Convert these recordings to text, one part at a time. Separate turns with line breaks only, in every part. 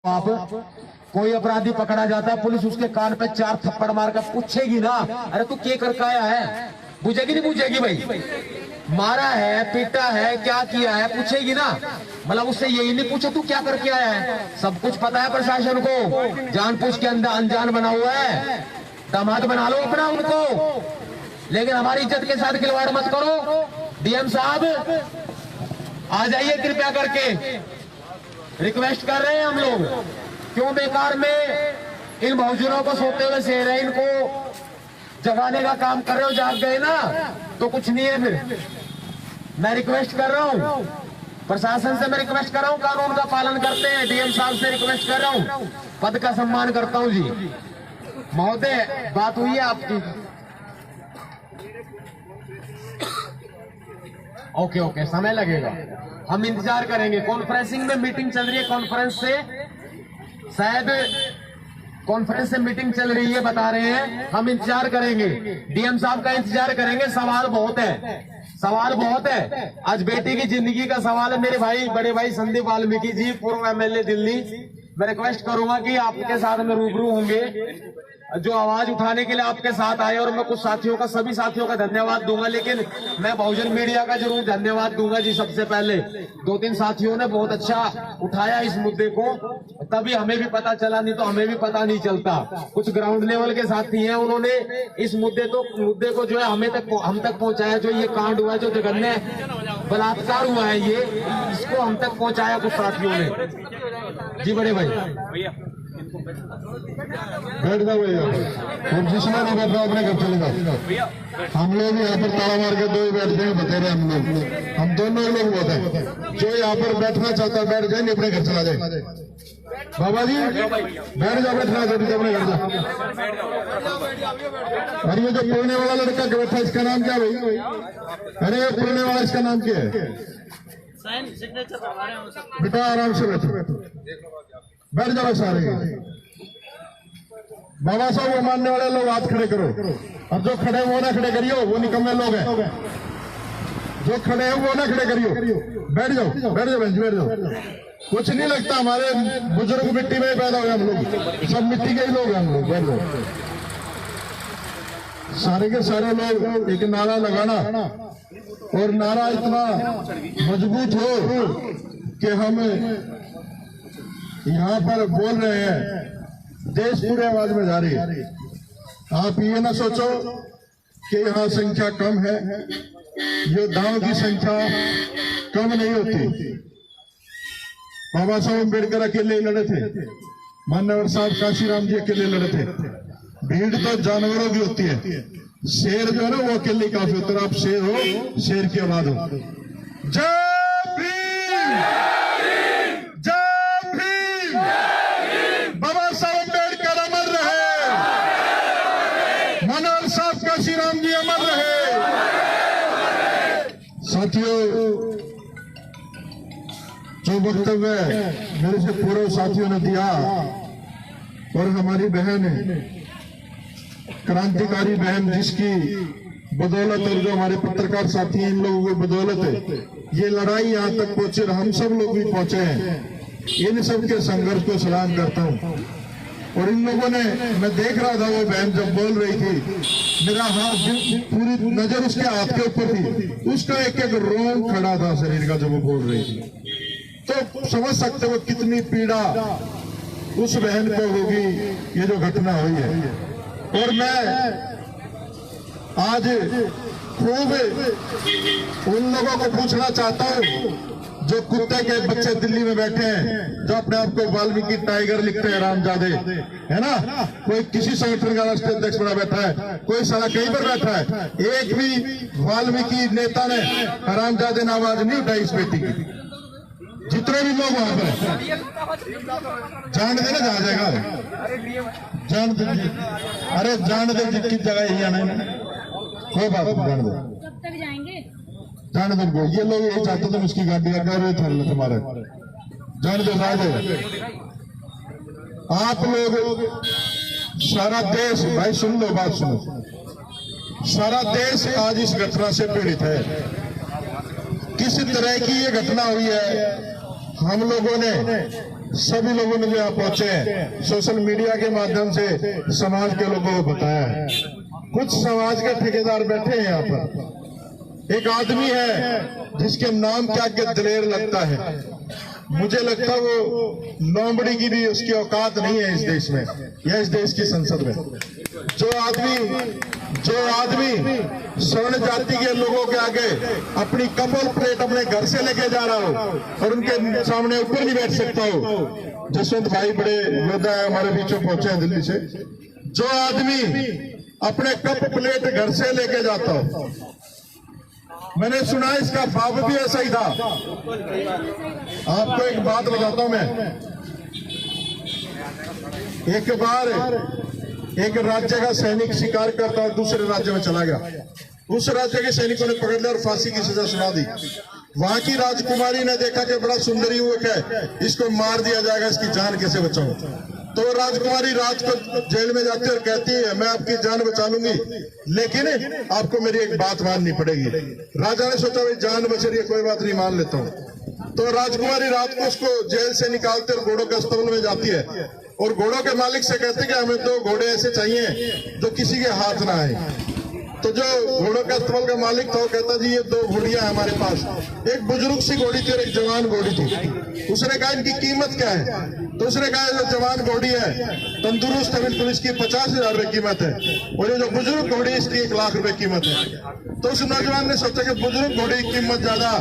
आप कोई अपराधी पकड़ा जाता है, पुलिस उसके कान पे 4 थप्पड़ मार कर पूछेगी ना, अरे तू क्या करके आया है? पूछेगी नहीं पूछेगी? भाई मारा है, पीटा है, क्या किया है, पूछेगी ना। मतलब उससे यही नहीं पूछे तू क्या करके आया है। सब कुछ पता है प्रशासन को, जानबूझ के अंदर अनजान बना हुआ है। दामाद बना लो अपना उनको, लेकिन हमारी इज्जत के साथ खिलवाड़ मत करो। डीएम साहब आ जाइए कृपया करके, रिक्वेस्ट कर रहे हैं हम लोग। क्यों बेकार में इन बहुजनों को सोते हुए सह रहे, इनको जगाने का काम कर रहे हो। जाग गए ना तो कुछ नहीं है फिर। मैं रिक्वेस्ट कर रहा हूं प्रशासन से, मैं रिक्वेस्ट कर रहा हूं कानून का पालन करते हैं। डीएम साहब से रिक्वेस्ट कर रहा हूं, पद का सम्मान करता हूं जी। महोदय बात हुई है आपकी? ओके ओके, समय लगेगा, हम इंतजार करेंगे। कॉन्फ्रेंसिंग में मीटिंग चल रही है, कॉन्फ्रेंस से शायद कॉन्फ्रेंस से मीटिंग चल रही है बता रहे हैं। हम इंतजार करेंगे, डीएम साहब का इंतजार करेंगे। सवाल बहुत है, सवाल बहुत है। आज बेटी की जिंदगी का सवाल है। मेरे भाई, बड़े भाई संदीप वाल्मीकि जी, पूर्व एमएलए दिल्ली, मैं रिक्वेस्ट करूंगा कि आपके साथ में रूबरू होंगे, जो आवाज उठाने के लिए आपके साथ आए। और मैं कुछ साथियों का, सभी साथियों का धन्यवाद दूंगा, लेकिन मैं बहुजन मीडिया का जरूर धन्यवाद दूंगा जी। सबसे पहले 2-3 साथियों ने बहुत अच्छा उठाया इस मुद्दे को, तभी हमें भी पता चला, नहीं तो हमें भी पता नहीं चलता। कुछ ग्राउंड लेवल के साथी हैं, उन्होंने इस मुद्दे को जो है हम तक पहुंचाया। जो ये कांड हुआ है, जो जघन्य बलात्कार हुआ है, ये इसको हम तक पहुंचाया कुछ साथियों ने जी। बड़े भाई
बैठ जाओ भैया, और जिसमें नहीं बैठ रहा अपने घर चले जाओ। हम लोग यहाँ पर ताला मार के 2 ही बैठ जाएंगे, बता रहे हम लोग, हम दोनों लोग होते हैं। जो यहाँ पर बैठना चाहता है बैठ जाए, नहीं अपने घर चला जाए। बाबा जी बैठ जाओ, बैठना चाहते अपने घर जाओ। अरे ये जो पुरने वाला लड़का बैठा, इसका नाम क्या भाई? अरे ये पुरने वाला, इसका नाम क्या है? बेटा आराम से बैठो, बैठ जाओ सारे। बाबा साहब को मानने वाले लोग हाथ खड़े करो, और जो खड़े वो ना खड़े करियो, वो निकम्मे लोग हैं। जो खड़े हैं वो ना खड़े करियो, बैठ जाओ, बैठ जाओ, बैठ जाओ। कुछ नहीं लगता, हमारे बुजुर्ग मिट्टी में पैदा हुए हम लोग, सब मिट्टी के ही लोग हैं हम लोग। बैठ जाओ सारे के सारे लोग। एक नारा लगाना, और नारा इतना मजबूत हो कि हम यहाँ पर बोल रहे हैं, देश पूरे आवाज में जा रही है। आप ये ना सोचो कि यहाँ संख्या कम है, योद्धाओं की संख्या कम नहीं होती। बाबा साहब अम्बेडकर अकेले लड़े थे, मान्यवर साहब काशीराम जी अकेले लड़े थे। भीड़ तो जानवरों की होती है, शेर जो है ना वो अकेले काफी होता है। आप शेर हो, शेर की आवाज हो। जय भीम, जय भीम, बाबा साहब अम्बेडकर अमर रहे, मनोहर साहब काशीराम जी अमर रहे। साथियों, जो वक्तव्य मेरे से पूर्व साथियों ने दिया, और हमारी बहन क्रांतिकारी बहन, जिसकी बदौलत, और जो हमारे पत्रकार साथी हैं, इन लोगों की बदौलत ये लड़ाई यहाँ तक पहुंचे, और हम सब लोग भी पहुंचे हैं। इन सब के संघर्ष को सलाम करता हूँ। और इन लोगों ने, मैं देख रहा था वो बहन जब बोल रही थी, मेरा हाथ, पूरी नजर उसके हाथ के ऊपर थी, उसका एक एक रोम खड़ा था शरीर का जब वो बोल रही थी। तो समझ सकते हो कितनी पीड़ा उस बहन को होगी, ये जो घटना हुई है। और मैं आज खूब उन लोगों को पूछना चाहता हूं जो कुत्ते के बच्चे दिल्ली में बैठे हैं, जो अपने आप को वाल्मीकि टाइगर लिखते हैं, रामजादे, है ना। कोई किसी संगठन का राष्ट्रीय अध्यक्ष बना बैठा है, कोई सारा कहीं पर बैठा है, एक भी वाल्मीकि नेता ने रामजादे ने आवाज नहीं उठाई इस बेटी की। जितने भी लोग वहां पर जान दे ना, जा जाएगा, जान दे, अरे जान दे, जिसकी जगह यही आना है, कोई बात नहीं, जान दे,
कब तक जाएंगे?
जान दे। ये लोग यही चाहते थे उसकी गाड़ी लगा रहे थे तुम्हारे, जान दे, जान दे। आप लोग, सारा देश, भाई सुन लो, बात सुनो, सारा देश आज इस घटना से पीड़ित है। किस तरह की ये घटना हुई है, हम लोगों ने सभी लोगों ने जो यहाँ पहुंचे हैं, सोशल मीडिया के माध्यम से समाज के लोगों को बताया है। कुछ समाज के ठेकेदार बैठे हैं यहाँ पर। एक आदमी है जिसके नाम क्या के दिलेर लगता है। मुझे लगता वो लोमड़ी की भी उसकी औकात नहीं है इस देश में या इस देश की संसद में। जो आदमी स्वर्ण जाति के लोगों के आगे अपनी कपल प्लेट अपने घर से लेके जा रहा हो और उनके सामने ऊपर नहीं बैठ सकता हो। जसवंत भाई बड़े योद्धा है, हमारे बीच में पहुंचे हैं दिल्ली से। जो आदमी अपने कप प्लेट घर से लेके जाता हो, मैंने सुना इसका बाप भी ऐसा ही था। आपको एक बात बताता हूं मैं। एक बार एक राज्य का सैनिक शिकार करता और दूसरे राज्य में चला गया। उस राज्य के सैनिकों ने पकड़ लिया और फांसी की सजा सुना दी। वहां की राजकुमारी ने देखा कि बड़ा सुंदर युवक है, इसको मार दिया जाएगा, इसकी जान कैसे बचाऊं। तो राजकुमारी रात को जेल में जाती है और कहती है मैं आपकी जान बचा लूंगी, लेकिन आपको मेरी एक बात माननी पड़ेगी। राजा ने सोचा भाई जान बच रही है, कोई बात नहीं, मान लेता हूँ। तो राजकुमारी रात को उसको जेल से निकालते और घोड़ों के अस्तबल में जाती है और घोड़ों के मालिक से कहते कि हमें 2 घोड़े ऐसे चाहिए जो किसी के हाथ ना आए। तो जो घोड़ों का अस्तबल का मालिक था वो कहता जी ये 2 घोड़ियां हमारे पास। एक बुजुर्ग सी घोड़ी थी और एक जवान घोड़ी थी। उसने कहा इनकी कीमत क्या है? तो उसने कहा जो जवान घोड़ी है तंदुरुस्त है बिल्कुल, इसकी 50,000 रुपए कीमत है, और ये जो बुजुर्ग घोड़ी इसकी 1 लाख रुपए कीमत है। तो उस नौजवान ने सोचा कि बुजुर्ग घोड़ी की कीमत ज्यादा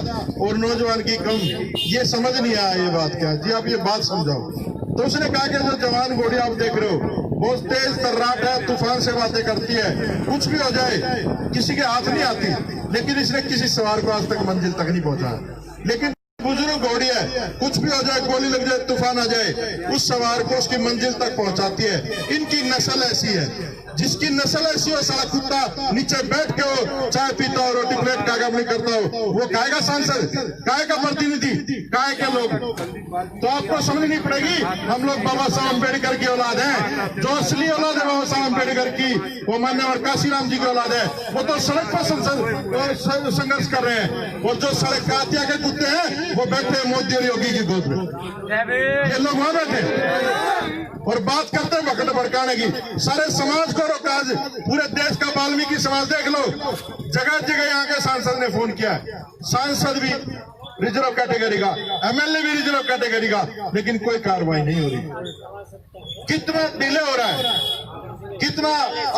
और नौजवान की कम, ये समझ नहीं आया ये बात क्या जी, आप ये बात समझाओ। तो उसने कहा कि जो जवान घोड़ी आप देख रहे हो बहुत तेज तर्राट है, तूफान से बातें करती है, कुछ भी हो जाए किसी के हाथ नहीं आती, लेकिन इसने किसी सवार को आज तक मंजिल तक नहीं पहुंचा। लेकिन बुजुर्ग घोड़ी है, कुछ भी हो जाए, गोली लग जाए, तूफान आ जाए, उस सवार को उसकी मंजिल तक पहुंचाती है। इनकी नस्ल ऐसी है, जिसकी नस्ल ऐसी हो साला कुत्ता नीचे बैठ के हो चाय पीता हो, रोटी प्लेट का काम नहीं करता हो, वो काय का सांसद, काय का प्रतिनिधि, काय के लोग। तो आपको समझनी पड़ेगी हम लोग बाबा साहब अम्बेडकर की औलाद है। जो असली औलाद है बाबा साहब अम्बेडकर की, वो मान्यवर काशीराम जी की औलाद है। वो तो सड़क पर संघर्ष कर रहे हैं, और जो सड़क कातिया के कुत्ते हैं वो बैठे हैं मोदी और योगी की गोद में। ये लोग वहां बैठे और बात करते हैं वक्त भड़काने की। सारे समाज को रोका, आज पूरे देश का वाल्मीकि समाज देख लो, जगह जगह यहाँ के सांसद ने फोन किया है। सांसद भी रिजर्व कैटेगरी का, एमएलए भी रिजर्व कैटेगरी का, लेकिन कोई कार्रवाई नहीं हो रही। कितना डिले हो रहा है, कितना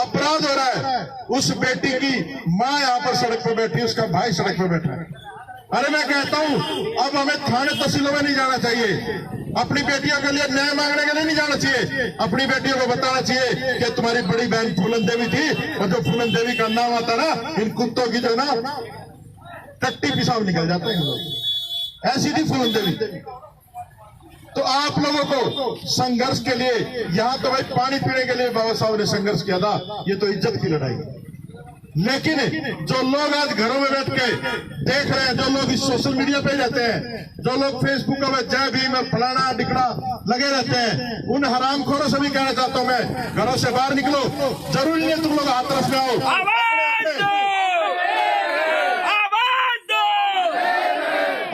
अपराध हो रहा है। उस बेटी की माँ यहाँ पर सड़क पर बैठी, उसका भाई सड़क पर बैठा है। अरे मैं कहता हूं अब हमें थाने तहसीलों में नहीं जाना चाहिए, अपनी बेटियों के लिए न्याय मांगने के लिए नहीं जाना चाहिए। अपनी बेटियों को बताना चाहिए कि तुम्हारी बड़ी बहन फूलन देवी थी, और जो फूलन देवी का नाम आता ना, इन कुत्तों की जो ना टट्टी पिसाब निकल जाते हैं लोग। ऐसी थी फूलन देवी। तो आप लोगों को संघर्ष के लिए, यहाँ तो भाई पानी पीने के लिए बाबा साहब ने संघर्ष किया था, ये तो इज्जत की लड़ाई है। लेकिन जो लोग आज घरों में बैठ के देख रहे हैं, जो लोग इस सोशल मीडिया पे रहते हैं, जो लोग फेसबुक में जय भीम में फलाना डिकड़ा लगे रहते हैं, उन हरामखोरों से भी कहना चाहता हूं मैं, घरों से बाहर निकलो। जरूरी नहीं तुम लोग हाथरस में आओ,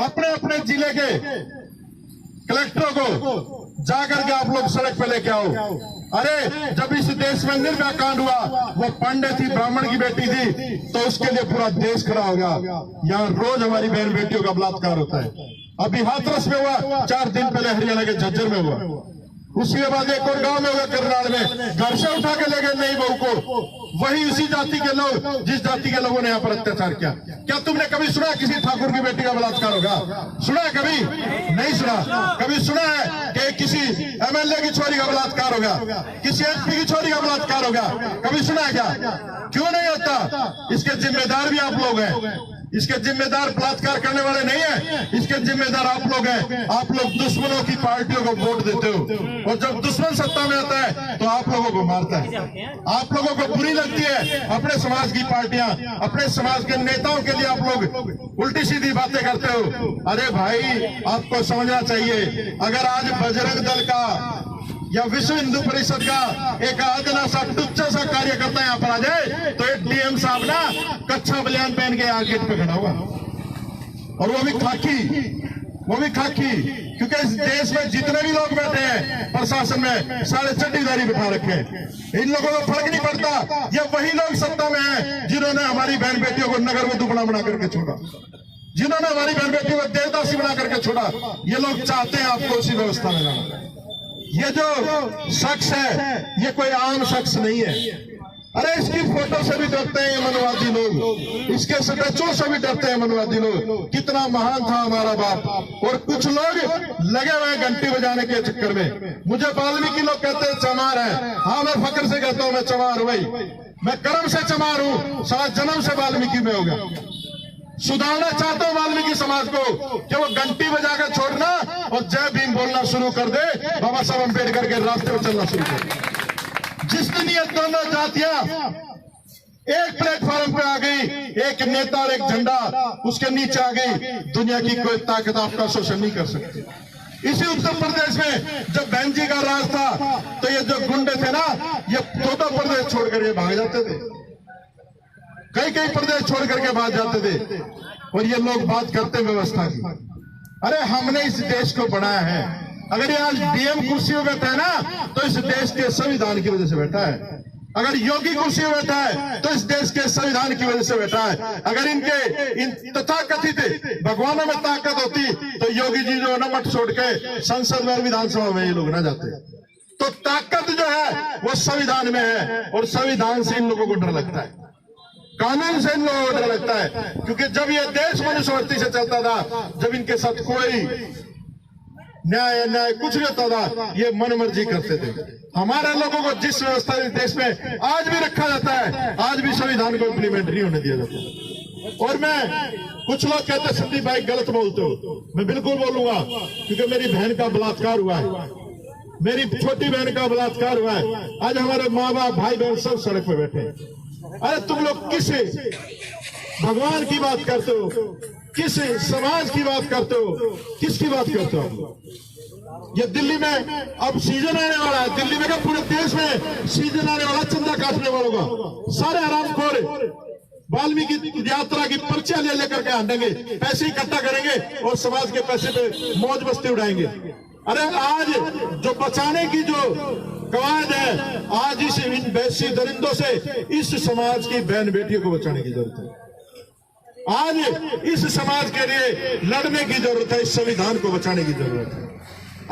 अपने अपने जिले के कलेक्टरों को जाकर के आप लोग सड़क पे लेके आओ। अरे जब इस देश में निर्भया कांड हुआ, वो पांडे थी, ब्राह्मण की बेटी थी, तो उसके लिए पूरा देश खड़ा हो गया। यहाँ रोज हमारी बहन बेटियों का बलात्कार होता है। अभी हाथरस में हुआ, 4 दिन पहले हरियाणा के झज्जर में हुआ, उसके बाद एक और गांव में हुआ करनाल में, घर से उठा के ले गए नई बहू को, वही उसी जाति के लोग, जिस जाति के लोगों ने यहाँ पर अत्याचार किया। क्या तुमने कभी सुना किसी ठाकुर की बेटी का बलात्कार होगा? सुना है कभी? नहीं सुना। कभी सुना है कि किसी एमएलए की छोरी का बलात्कार होगा, किसी एमपी की छोरी का बलात्कार होगा? कभी सुना है क्या? क्यों नहीं होता? इसके जिम्मेदार भी आप लोग हैं। इसके जिम्मेदार बलात्कार करने वाले नहीं है, इसके जिम्मेदार आप लोग हैं। आप लोग दुश्मनों की पार्टियों को वोट देते हो, और जब दुश्मन सत्ता में आता है तो आप लोगों को मारता है। आप लोगों को बुरी लगती है अपने समाज की पार्टियां, अपने समाज के नेताओं के लिए आप लोग उल्टी सीधी बातें करते हो। अरे भाई आपको समझना चाहिए, अगर आज बजरंग दल का या विश्व हिंदू परिषद का एक आदना सा टुच्चा सा कार्यकर्ता यहाँ पर आ जाए, तो एक डीएम साहब ना कच्चा बलियान पहन के यहाँ गेट पे खड़ा हुआ, और वो भी खाकी, वो भी खाकी, क्योंकि इस देश में जितने भी लोग बैठे हैं प्रशासन में सारे चड्डीदारी बिठा रखे हैं। इन लोगों को फर्क नहीं पड़ता। ये वही लोग सत्ता में हैं जिन्होंने हमारी बहन बेटियों को नगर में दुगना बना करके छोड़ा, जिन्होंने हमारी बहन बेटियों को देवदासी बना करके छोड़ा। ये लोग चाहते हैं आपको उसी व्यवस्था में लाना। ये जो शख्स है ये कोई आम शख्स नहीं है। अरे इसकी फोटो से भी डरते हैं ये मनवादी लोग, इसके स्टैचू से भी डरते हैं मनवादी लोग। कितना महान था हमारा बाप। और कुछ लोग लगे हुए हैं घंटी बजाने के चक्कर में। मुझे वाल्मीकि लोग कहते हैं चमार है। हाँ, मैं फक्र से कहता हूं मैं चमार हूं भाई, मैं कर्म से चमार हूं, सारा जन्म से वाल्मीकि में हो गया। सुधारना चाहता हूं वाल्मीकि समाज को कि वो घंटी बजा कर छोड़ना और जय भीम बोलना शुरू कर दे, बाबा साहब अम्बेडकर के रास्ते में चलना शुरू कर दे। जिस दिन ये दोनों जातियां एक प्लेटफॉर्म पे आ गई, एक नेता और एक झंडा उसके नीचे आ गई, दुनिया की कोई ताकत आपका शोषण नहीं कर सकती। इसी उत्तर प्रदेश में जब बहन जी का राज था तो ये जो गुंडे थे ना, ये दो प्रदेश छोड़कर ये भाग जाते थे, कई कई प्रदेश छोड़ करके भाग जाते थे। और ये लोग बात करते व्यवस्था की। अरे हमने इस देश को बनाया है। अगर ये आज डीएम कुर्सियों पे बैठा है ना तो इस देश के संविधान की वजह से बैठा है। अगर योगी कुर्सी में बैठा है तो इस देश के संविधान की वजह से बैठा है। अगर इनके इन तथाकथित भगवानों में ताकत होती तो योगी जी जो है मठ छोड़ के संसद में विधानसभा में ये लोग ना जाते। तो ताकत जो है वो संविधान में है और संविधान से इन लोगों को डर लगता है, कानून से इन लोगों को डर लगता है। क्योंकि जब ये देश मनुष्यवृत्ति से चलता था, जब इनके साथ कोई न्याय कुछ नहीं होता था, ये मनमर्जी करते थे। हमारे लोगों को जिस व्यवस्था इस देश में आज भी रखा जाता है, आज भी संविधान को इम्प्लीमेंट नहीं होने दिया जाता। और मैं कुछ लोग कहते हैं संदीप भाई गलत बोलते हो, मैं बिल्कुल बोलूंगा क्योंकि मेरी बहन का बलात्कार हुआ है, मेरी छोटी बहन का बलात्कार हुआ है। आज हमारे माँ बाप भाई बहन सब सड़क पे बैठे हैं। अरे तुम लोग किस भगवान की बात करते हो, किस समाज की बात करते हो, किसकी बात करते हो? ये दिल्ली में अब सीजन आने वाला है, दिल्ली में क्या पूरे देश में सीजन आने वाला चंदा काटने वालों का। सारे हरामखोर वाल्मीकि यात्रा की पर्चियां ले लेकर के आएंगे, पैसे इकट्ठा करेंगे और समाज के पैसे पे मौज मस्ती उड़ाएंगे। अरे आज जो बचाने की जो कवायद है, आज इन वैश्य दरिंदों से इस समाज की बहन बेटियों को बचाने की जरूरत है। आज इस समाज के लिए लड़ने की जरूरत है, इस संविधान को बचाने की जरूरत है।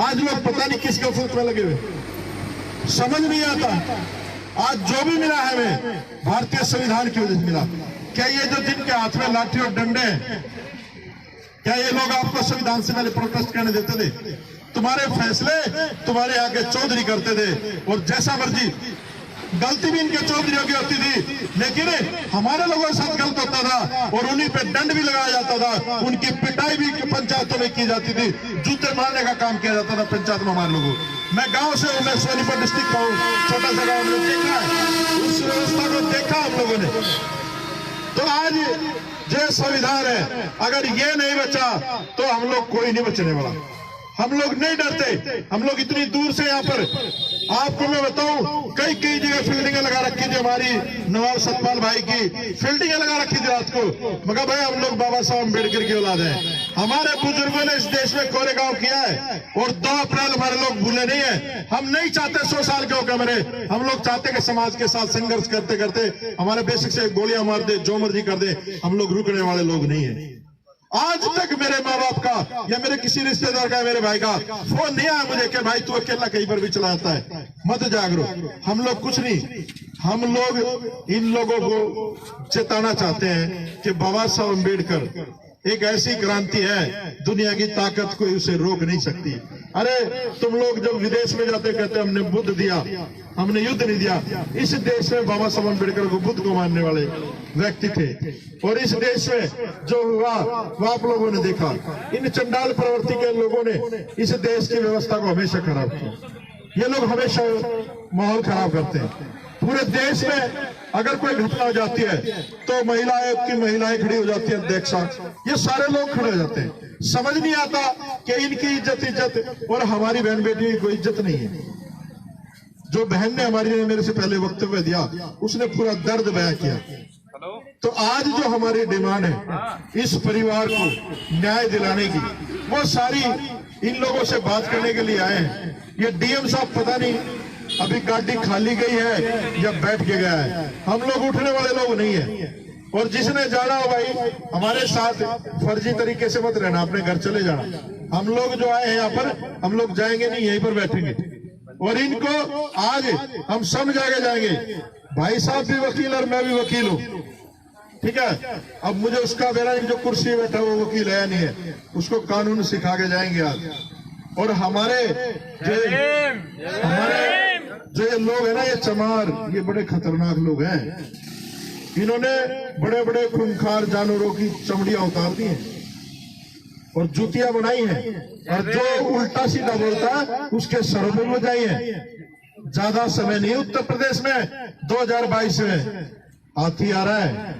आज लोग पता नहीं किस गफलत में लगे हुए, समझ नहीं आता। आज जो भी मिला है हमें भारतीय संविधान की वजह से मिला। क्या ये जो जिनके हाथ में लाठी और डंडे हैं, क्या ये लोग आपको संविधान से पहले प्रोटेस्ट करने देते थे? तुम्हारे फैसले तुम्हारे आगे चौधरी करते थे और जैसा मर्जी, गलती भी इनके चौधरियों की होती थी, लेकिन हमारे लोगों के साथ गलत होता था और उन्हीं पे दंड भी लगाया जाता था। उनकी पिटाई भी पंचायतों में की जाती थी, जूते मारने का काम किया जाता था पंचायत में हमारे लोगों। मैं गांव से हूं, मैं सोनीपत डिस्ट्रिक्ट का हूं, छोटा सा गांव में देखा है, उस व्यवस्था को देखा हम लोगों ने। तो आज जो संविधान है, अगर ये नहीं बचा तो हम लोग कोई नहीं बचने वाला। हम लोग नहीं डरते, हम लोग इतनी दूर से यहाँ पर, आपको मैं बताऊं, कई कई जगह फील्डिंगें लगा रखी थी। हमारी नवाब सतपाल भाई की फील्डिंगें लगा रखी थी रात को। मगर भाई हम लोग बाबा साहब अम्बेडकर की औलाद है। हमारे बुजुर्गों ने इस देश में कोरेगांव किया है और 2 अप्रैल हमारे लोग भूले नहीं है। हम नहीं चाहते 100 साल के होकर मरे, हम लोग चाहते कि समाज के साथ संघर्ष करते करते हमारे बेसिक से गोलियां मार दे, जो मर्जी कर दे, हम लोग रुकने वाले लोग नहीं है। आज तक मेरे माँ बाप का या मेरे किसी रिश्तेदार का, मेरे भाई का फोन नहीं आया मुझे कि भाई तू अकेला कहीं पर भी चला जाता है, मत जागरो। हम लोग कुछ नहीं, हम लोग इन लोगों को चेताना चाहते हैं कि बाबा साहब अम्बेडकर एक ऐसी क्रांति है, दुनिया की ताकत कोई उसे रोक नहीं सकती। अरे तुम लोग जब विदेश में जाते कहते हमने बुद्ध दिया, हमने युद्ध नहीं दिया। इस देश में बाबा साहब अम्बेडकर को बुद्ध को मानने वाले व्यक्ति थे और इस देश में जो हुआ वो आप लोगों ने देखा। इन चंडाल प्रवृत्ति के लोगों ने इस देश की व्यवस्था को हमेशा खराब किया। ये लोग हमेशा माहौल खराब करते हैं। पूरे देश में अगर कोई घटना हो जाती है तो महिला आयोग की महिलाएं खड़ी हो जाती है, अध्यक्षा, ये सारे लोग खड़े हो जाते हैं। समझ नहीं आता कि इनकी इज्जत और हमारी बहन बेटी की कोई इज्जत नहीं है। जो बहन ने हमारी ने मेरे से पहले वक्तव्य दिया, उसने पूरा दर्द बयां किया। तो आज जो हमारी डिमांड है इस परिवार को न्याय दिलाने की, वो सारी इन लोगों से बात करने के लिए आए हैं। ये डीएम साहब पता नहीं अभी गाड़ी खाली गई है या बैठ के गया है, हम लोग उठने वाले लोग नहीं है। और जिसने जाना हो भाई हमारे साथ फर्जी तरीके से मत रहना, अपने घर चले जाना। हम लोग जो आए हैं यहाँ पर, हम लोग जाएंगे नहीं, यहीं पर बैठेंगे। और इनको आज हम समझा के जाएंगे। भाई साहब भी वकील और मैं भी वकील हूँ, ठीक है। अब मुझे उसका मेरा जो कुर्सी में बैठा वो वकील है नहीं है, उसको कानून सिखा के जाएंगे आज। और हमारे जो ये लोग है ना, ये चमार, ये बड़े खतरनाक लोग हैं। इन्होंने बड़े बड़े खूंखार जानवरों की चमड़ियां उतार दी हैं और जूतियां बनाई हैं, और जो उल्टा सीधा बोलता है उसके सरों में बजाई है। ज्यादा समय नहीं, उत्तर प्रदेश में 2022 में हाथी आ रहा है।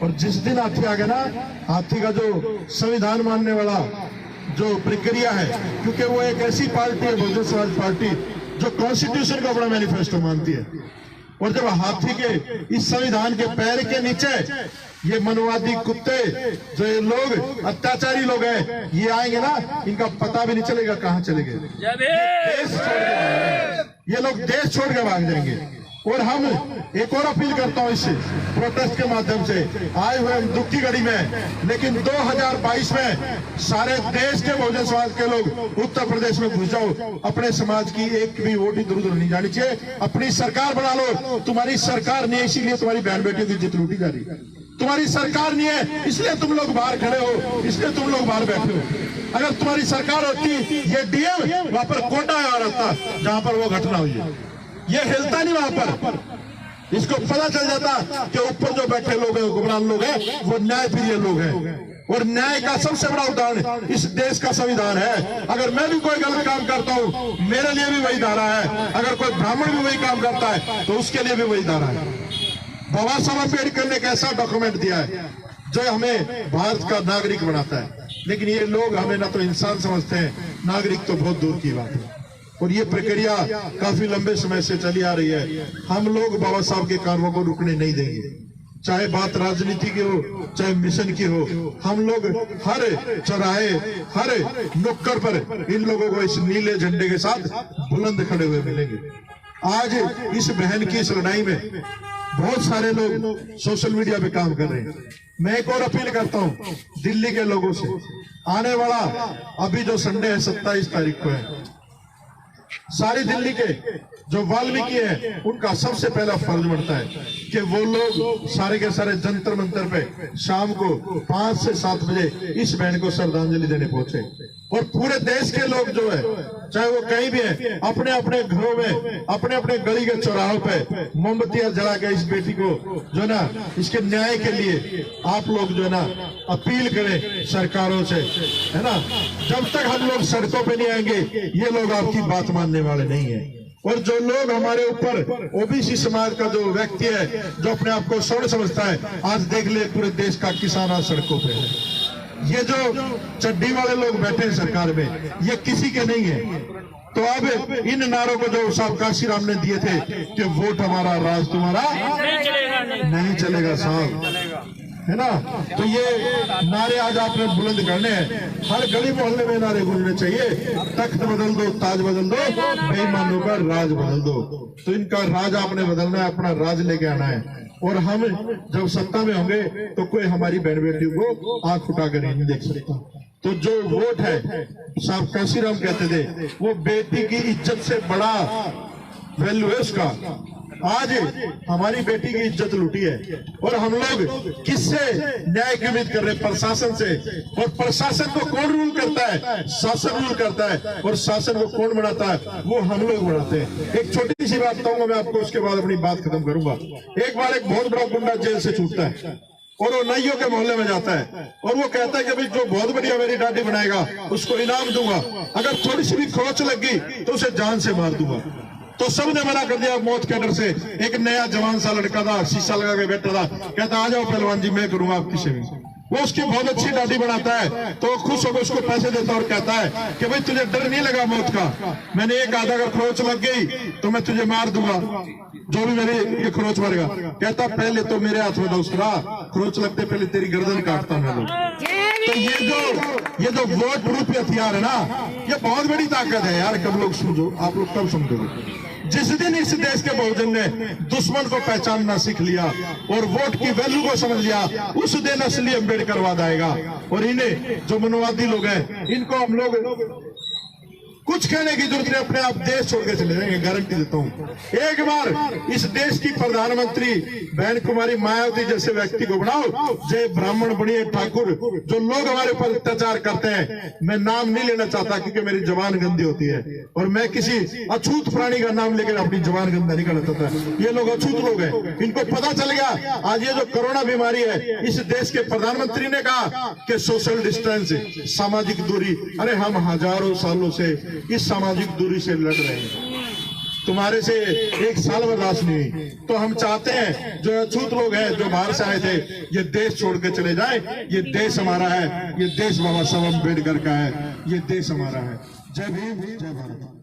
और जिस दिन हाथी आ गया ना, हाथी का जो संविधान मानने वाला जो प्रक्रिया है, क्योंकि वो एक ऐसी पार्टी है, बहुजन समाज पार्टी, जो कॉन्स्टिट्यूशन को अपना मैनिफेस्टो मानती है। और जब हाथी के इस संविधान के पैर के नीचे ये मनवादी कुत्ते, जो ये लोग अत्याचारी लोग हैं, ये आएंगे ना, इनका पता भी नहीं चलेगा कहां चले गए। ये लोग देश छोड़ के भाग जाएंगे। और हम एक और अपील करता हूं इससे प्रोटेस्ट के माध्यम से, आए हुए हम दुख की घड़ी में, लेकिन 2022 में सारे देश के बहुजन समाज के लोग उत्तर प्रदेश में घुस जाओ। अपने समाज की एक भी वोट इधर उधर नहीं जानी चाहिए। अपनी सरकार बना लो। तुम्हारी सरकार नहीं है, इसीलिए तुम्हारी बहन बेटियों की इज्जत लूटी जा रही है। तुम्हारी सरकार नहीं है, इसलिए तुम लोग बाहर खड़े हो, इसलिए तुम लोग बाहर बैठे हो। अगर तुम्हारी सरकार होती, ये डीएम वहां पर कोटा आ रहता जहां पर वो घटना हुई है, ये हिलता नहीं वहां पर। इसको पता चल जाता कि ऊपर जो बैठे लोग हैं, गुमरान लोग हैं, वो न्याय प्रिय लोग हैं। और न्याय का सबसे बड़ा उदाहरण इस देश का संविधान है। अगर मैं भी कोई गलत काम करता हूं, मेरे लिए भी वही धारा है। अगर कोई ब्राह्मण भी वही काम करता है तो उसके लिए भी वही धारा है। बाबा साहब अम्बेडकर ने एक ऐसा डॉक्यूमेंट दिया है जो हमें भारत का नागरिक बनाता है। लेकिन ये लोग हमें ना तो इंसान समझते हैं, नागरिक तो बहुत दूर की बात है। और ये प्रक्रिया काफी लंबे समय से चली आ रही है। हम लोग बाबा साहब के कामों को रुकने नहीं देंगे, चाहे बात राजनीति की हो, चाहे मिशन की हो। हम लोग हर चौराहे, हर नुक्कड़ पर इन लोगों को इस नीले झंडे के साथ बुलंद खड़े हुए मिलेंगे। आज इस बहन की इस लड़ाई में बहुत सारे लोग सोशल मीडिया पे काम कर रहे हैं। मैं एक और अपील करता हूं दिल्ली के लोगों से, आने वाला अभी जो संडे है 27 तारीख को है, सारी दिल्ली के जो वाल्मीकि है, उनका सबसे पहला फर्ज बनता है कि वो लोग सारे के सारे जंतर मंतर पे शाम को 5 से 7 बजे इस बहन को श्रद्धांजलि देने पहुंचे। और पूरे देश के लोग जो है, चाहे वो कहीं भी है, अपने अपने घरों में, अपने अपने गली के चौराहों पे मोमबत्तियां जला के इस बेटी को जो है ना, इसके न्याय के लिए आप लोग जो है ना अपील करें सरकारों से, है ना। जब तक हम लोग सड़कों पे नहीं आएंगे, ये लोग आपकी बात मानने वाले नहीं है। और जो लोग हमारे ऊपर ओबीसी समाज का जो व्यक्ति है, जो अपने आप को स्वर्ण समझता है, आज देख ले पूरे देश का किसान आज सड़कों पे है। ये जो चड्डी वाले लोग बैठे हैं सरकार में, ये किसी के नहीं है। तो अब इन नारों को जो साहब काशीराम ने दिए थे कि वोट हमारा राज तुम्हारा नहीं चलेगा साहब, है ना। तो ये नारे आज आपने बुलंद करने हैं। हर गली मोहल्ले में नारे गूंजने चाहिए, तख्त बदल दो, ताज बदल दो, बेईमानों का राज बदल दो। तो इनका राज आपने बदलना है, अपना राज लेके आना है। और हम जब सत्ता में होंगे तो कोई हमारी बहन बेटियों को आंख उठाकर नहीं देख सकता। तो जो वोट है, साहब काशीराम कहते थे, वो बेटी की इज्जत से बड़ा वैल्यू है उसका। आज हमारी बेटी की इज्जत लूटी है और हम लोग किससे न्याय की उम्मीद कर रहे हैं? प्रशासन से। और प्रशासन को कौन रूल करता है? शासन रूल करता है। और शासन को कौन बनाता है? वो हम लोग बनाते हैं। एक छोटी सी बात बताऊंगा मैं आपको, उसके बाद अपनी बात खत्म करूंगा। एक बार एक बहुत बड़ा गुंडा जेल से छूटता है और वो नैयों के मोहल्ले में जाता है और वो कहता है कि भाई जो बहुत बढ़िया मेरी दाढ़ी बनाएगा उसको इनाम दूंगा, अगर थोड़ी सी भी खरोच लग गई तो उसे जान से मार दूंगा। तो सबने मना कर दिया मौत के डर से। एक नया जवान सा लड़का था, शीशा लगा के बैठा था, कहता आ जाओ पहलवान जी, मैं करूंगा आपकी सेविंग। वो उसकी बहुत अच्छी दाढ़ी बनाता है तो वो खुश होकर उसको पैसे देता है और कहता है कि भाई तुझे डर नहीं लगा मौत का, मैंने एक आधा अगर खरोच लग गई तो मैं तुझे मार दूंगा, जो भी मेरी ये खरोच मारेगा। कहता पहले तो मेरे हाथ में दूसरा खरोच लगते पहले तेरी गर्दन काटता मैं लोग। तो ये जो वोट रूपी हथियार है ना, ये बहुत बड़ी ताकत है यार। कब लोग समझो, आप लोग कब समझोगे? जिस दिन इस देश के बहुजन ने दुश्मन को पहचानना सीख लिया और वोट की वैल्यू को समझ लिया, उस दिन असली अम्बेडकरवाद आएगा। और इन्हें जो मनोवादी लोग हैं, इनको हम लोग कुछ कहने की जरूरत नहीं, अपने आप देश छोड़ के चले जाएंगे, गारंटी देता हूं। एक बार इस देश की प्रधानमंत्री बहन कुमारी मायावती जैसे व्यक्ति को बनाओ, जय ब्राह्मण बनिए ठाकुर, जो लोग हमारे ऊपर अत्याचार करते हैं, मैं नाम नहीं लेना चाहता क्योंकि मेरी जबान गंदी होती है और मैं किसी अछूत प्राणी का नाम लेकर अपनी जबान गंदा नहीं कर सकता। ये लोग अछूत लोग हैं, इनको पता चल गया। आज ये जो कोरोना बीमारी है, इस देश के प्रधानमंत्री ने कहा कि सोशल डिस्टेंस, सामाजिक दूरी, अरे हम हजारों सालों से इस सामाजिक दूरी से लड़ रहे हैं, तुम्हारे से एक साल बर्दाश्त नहीं हुई। तो हम चाहते हैं जो अछूत लोग हैं जो बाहर से आए थे, ये देश छोड़ के चले जाए। ये देश हमारा है, ये देश बाबा साहब अम्बेडकर का है, ये देश हमारा है। जय भीम, जय भारत।